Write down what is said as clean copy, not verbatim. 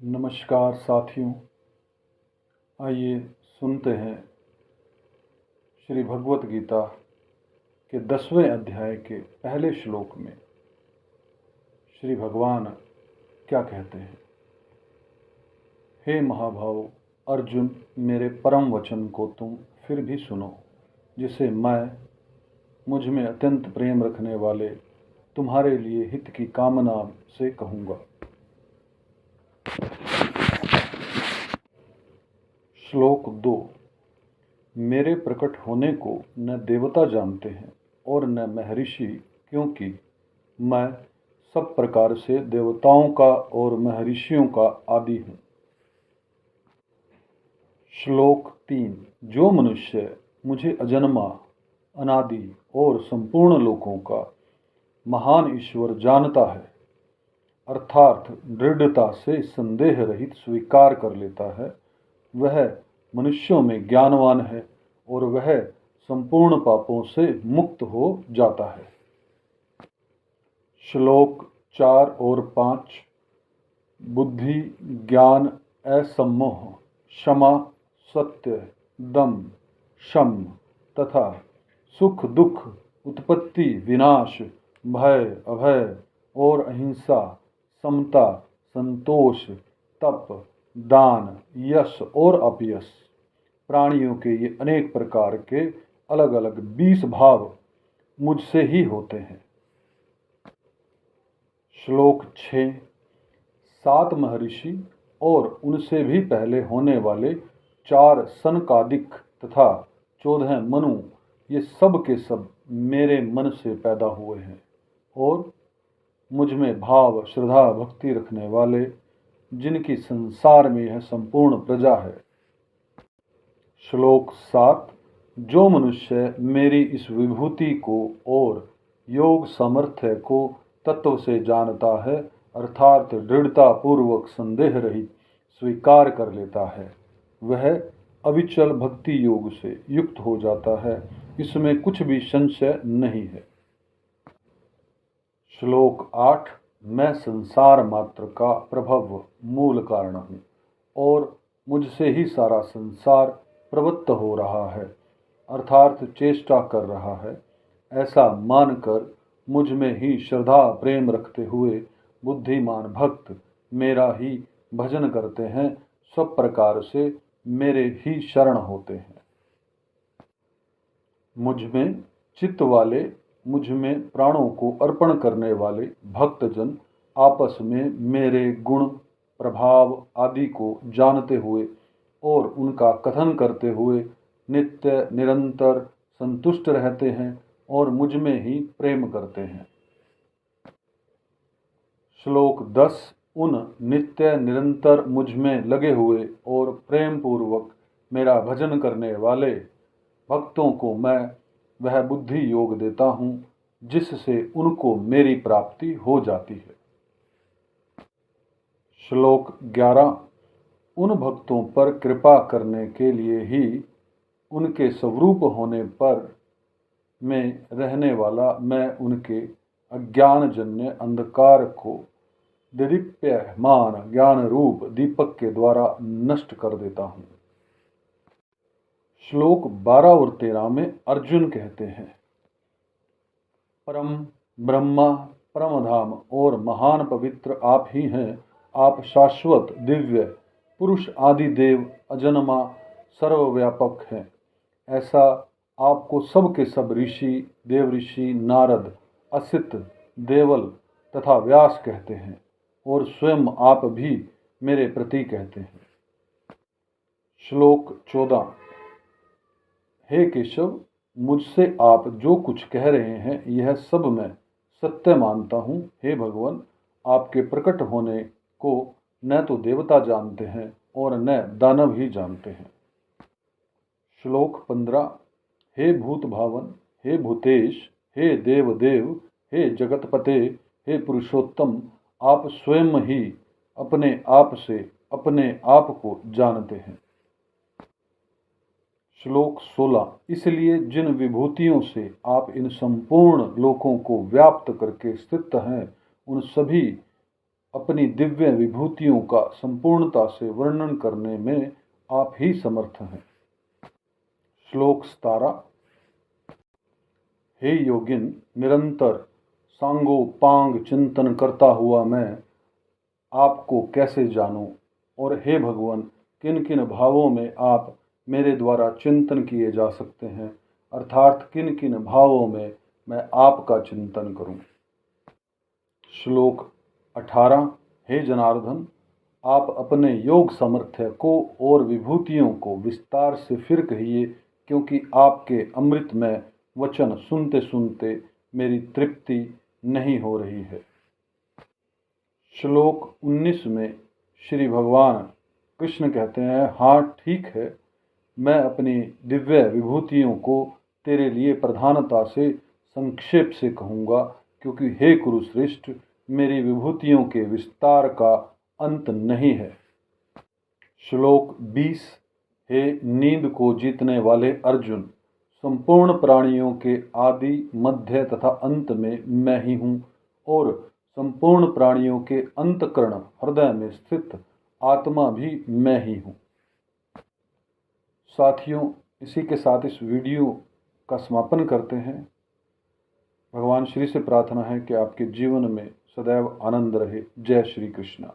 नमस्कार साथियों, आइए सुनते हैं श्री भगवत गीता के 10वें अध्याय के पहले श्लोक में श्री भगवान क्या कहते हैं। हे महाभाव अर्जुन, मेरे परम वचन को तुम फिर भी सुनो, जिसे मैं मुझ में अत्यंत प्रेम रखने वाले तुम्हारे लिए हित की कामना से कहूँगा। श्लोक 2। मेरे प्रकट होने को न देवता जानते हैं और न महर्षि, क्योंकि मैं सब प्रकार से देवताओं का और महर्षियों का आदि हूँ। श्लोक 3। जो मनुष्य मुझे अजन्मा, अनादि और संपूर्ण लोकों का महान ईश्वर जानता है, अर्थात दृढ़ता से संदेह रहित स्वीकार कर लेता है, वह मनुष्यों में ज्ञानवान है और वह संपूर्ण पापों से मुक्त हो जाता है। श्लोक 4 और 5। बुद्धि, ज्ञान, असम्मोह, क्षमा, सत्य, दम, शम तथा सुख दुख, उत्पत्ति, विनाश, भय, अभय और अहिंसा, समता, संतोष, तप, दान, यश और अपयश, प्राणियों के ये अनेक प्रकार के अलग अलग 20 भाव मुझसे ही होते हैं। श्लोक 6। 7 महर्षि और उनसे भी पहले होने वाले 4 सनकादिक तथा 14 मनु, ये सब के सब मेरे मन से पैदा हुए हैं और मुझ में भाव, श्रद्धा, भक्ति रखने वाले, जिनकी संसार में यह संपूर्ण प्रजा है। श्लोक 7। जो मनुष्य मेरी इस विभूति को और योग सामर्थ्य को तत्व से जानता है, अर्थात दृढ़ता पूर्वक संदेह रहित स्वीकार कर लेता है, वह अविचल भक्ति योग से युक्त हो जाता है, इसमें कुछ भी संशय नहीं है। श्लोक 8। मैं संसार मात्र का प्रभव मूल कारण हूँ और मुझसे ही सारा संसार प्रवृत्त हो रहा है, अर्थात चेष्टा कर रहा है। ऐसा मानकर मुझ में ही श्रद्धा प्रेम रखते हुए बुद्धिमान भक्त मेरा ही भजन करते हैं, सब प्रकार से मेरे ही शरण होते हैं। मुझ में चित्त वाले, मुझ में प्राणों को अर्पण करने वाले भक्तजन आपस में मेरे गुण, प्रभाव आदि को जानते हुए और उनका कथन करते हुए नित्य निरंतर संतुष्ट रहते हैं और मुझ में ही प्रेम करते हैं। श्लोक 10। उन नित्य निरंतर मुझ में लगे हुए और प्रेम पूर्वक मेरा भजन करने वाले भक्तों को मैं वह बुद्धि योग देता हूँ, जिससे उनको मेरी प्राप्ति हो जाती है। श्लोक 11। उन भक्तों पर कृपा करने के लिए ही उनके स्वरूप होने पर में रहने वाला मैं उनके अज्ञानजन्य अंधकार को दीप्यमान ज्ञान रूप दीपक के द्वारा नष्ट कर देता हूँ। श्लोक 12 और 13 में अर्जुन कहते हैं, परम ब्रह्मा, परम धाम और महान पवित्र आप ही हैं। आप शाश्वत, दिव्य, पुरुष आदि देव, अजन्मा, सर्वव्यापक हैं। ऐसा आपको सब के सब ऋषि, देव ऋषि, नारद, असित, देवल तथा व्यास कहते हैं और स्वयं आप भी मेरे प्रति कहते हैं। श्लोक 14। हे केशव, मुझसे आप जो कुछ कह रहे हैं यह सब मैं सत्य मानता हूँ। हे भगवान, आपके प्रकट होने को न तो देवता जानते हैं और न दानव ही जानते हैं। श्लोक 15। हे भूत भावन, हे भूतेश, हे देवदेव, हे जगतपते, हे पुरुषोत्तम, आप स्वयं ही अपने आप से अपने आप को जानते हैं। श्लोक 16। इसलिए जिन विभूतियों से आप इन संपूर्ण लोकों को व्याप्त करके स्थित हैं, उन सभी अपनी दिव्य विभूतियों का संपूर्णता से वर्णन करने में आप ही समर्थ हैं। श्लोक 17। हे योगिन, निरंतर सांगोपांग चिंतन करता हुआ मैं आपको कैसे जानूं, और हे भगवान, किन किन भावों में आप मेरे द्वारा चिंतन किए जा सकते हैं, अर्थात किन किन भावों में मैं आपका चिंतन करूं। श्लोक 18। हे जनार्दन, आप अपने योग सामर्थ्य को और विभूतियों को विस्तार से फिर कहिए, क्योंकि आपके अमृतमय वचन सुनते सुनते मेरी तृप्ति नहीं हो रही है। श्लोक 19 में श्री भगवान कृष्ण कहते हैं, हाँ ठीक है, मैं अपनी दिव्य विभूतियों को तेरे लिए प्रधानता से संक्षेप से कहूँगा, क्योंकि हे कुरुश्रेष्ठ, मेरी विभूतियों के विस्तार का अंत नहीं है। श्लोक 20। हे नींद को जीतने वाले अर्जुन, संपूर्ण प्राणियों के आदि मध्य तथा अंत में मैं ही हूँ, और संपूर्ण प्राणियों के अंतःकरण हृदय में स्थित आत्मा भी मैं ही हूँ। साथियों, इसी के साथ इस वीडियो का समापन करते हैं। भगवान श्री से प्रार्थना है कि आपके जीवन में सदैव आनंद रहे। जय श्री कृष्ण।